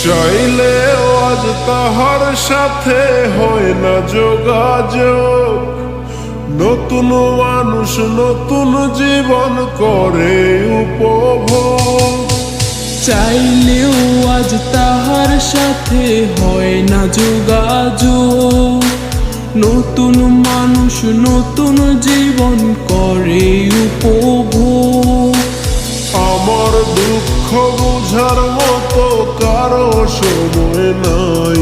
চাইলেও আজ তাহার সাথে হয় না যোগাযোগ। নতুন মানুষ নতুন জীবন করে উপভোগ। চাইলেও আজ তাহার সাথে হয় না যোগাযোগ। নতুন মানুষ নতুন জীবন করে উপভোগ। আমার দুঃখ বুঝার মতো কারো সময় নাই,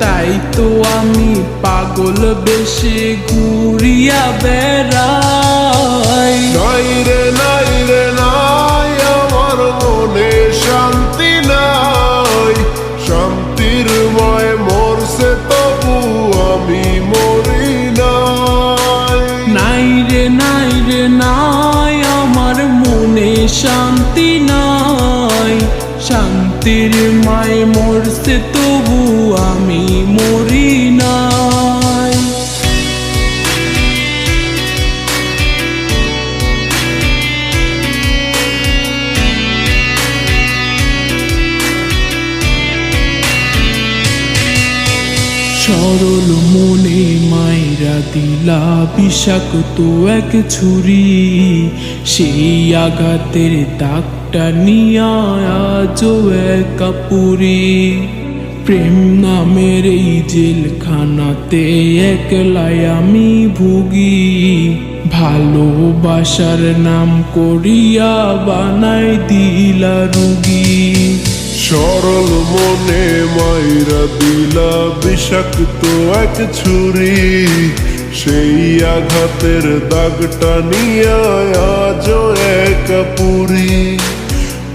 তাই তো আমি পাগল বেশে ঘুরিয়া বেড়াই। নাই রে নাই রে নাই, আমার মনে শান্তি নাই। শান্তির ময় মরছে তবু আমি মরি নাই। নাই রে নাই রে নাই, আমার মনে শান্তি নাই। শান্তির মায় মরছে তবু আমি মরি নাই। সরল মনে মাইরা দিলা বিষাক্ত এক ছুরি। সেই আঘাতের দাগটা নিয়া আজও একা পুরি। প্রেম নামের এই জেলখানাতে একলাই আমি ভুগি। ভালোবাসার নাম করিয়া বানাই দিলা রুগী। সরল মনে মাইরা দিলা বিষাক্ত এক ছুরি। সেই আঘাতের দাগটা নিয়ে আজও একা পুরি।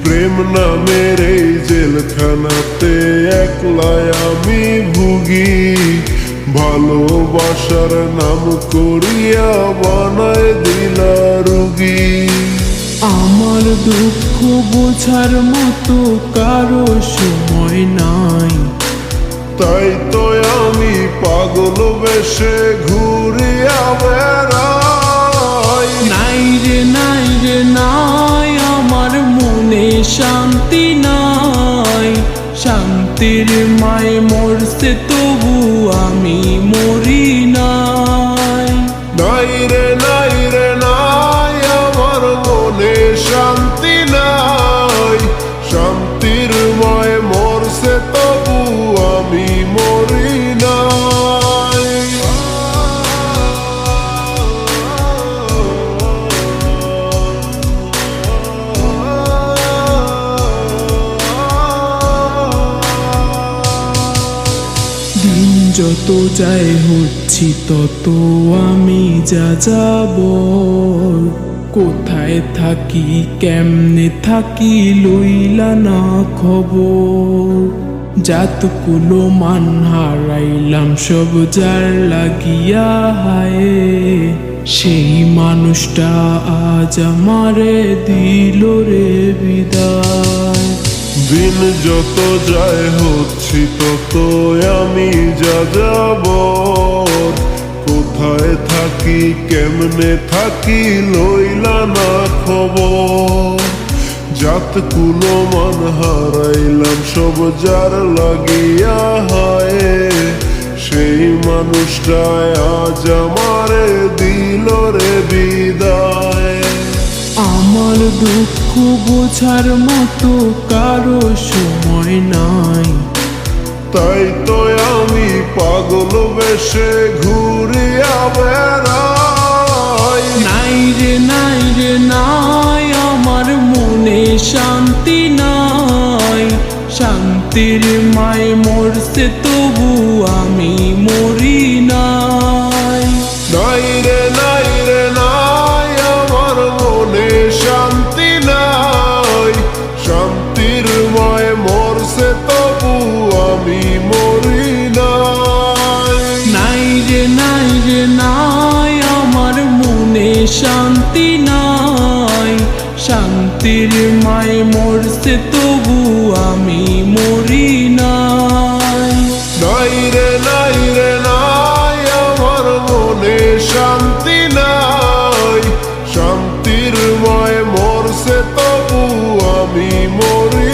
প্রেম নামের এই জেলখানাতে একলাই আমি ভুগি। ভালোবাসার নাম করিয়া বানায় দিলা রুগী। আমার দুঃখ বোঝার মতো কারো সময় নাই, তাই তো আমি পাগল বেশে ঘুরিয়া বেড়াই। নাই রে নাই রে নাই, আমার মনে শান্তি নাই। শান্তির মায় মরছে তবু আমি মরি নাই। নাই রে নাই রে নাই, আমার মনে শান্তি নাই। শান্তির ময় মরছে তবু আমি মরি নাই। দিন যত যায় হচ্ছি তত আমি যা যাব। কোথায় থাকি কেমনে থাকি লইলা না খবর। জাতকুলো মান হারাইলাম সব যার লাগিয়া হায়। সেই মানুষটা আজ আমারে দিল রে বিদায়। দিন যত যায় হচ্ছি তত আমি যা যাব। কোথায় থাকি কেমনে থাকি লইলা না খবর। জাত কুলো মান হারাইলাম সব যার লাগিয়া হায়। সেই মানুষটায় আজ আমারে দিল রে বিদায়। আমার দুঃখ বোঝার মতো কারো সময় নাই, তাই তো আমি পাগল বেশে ঘুরিয়া বেড়াই। নাই রে নাই রে নাই, আমার মনে শান্তি নাই। শান্তির মায় মরছে তবু আমি মরি নাই। নাই রে নাই রে নাই, আমার মনে শান্তি নাই। শান্তির ময় মরছে তবু আমি মরি নাই। নাই রে নাই রে নাই, আমার মনে শান্তি নাই। শান্তির মায় মরছে তবু আমি মরি নাই। নাই রে নাই রে নাই, আমার মনে শান্তি নাই। শান্তির ময় মরছে তবু আমি মরি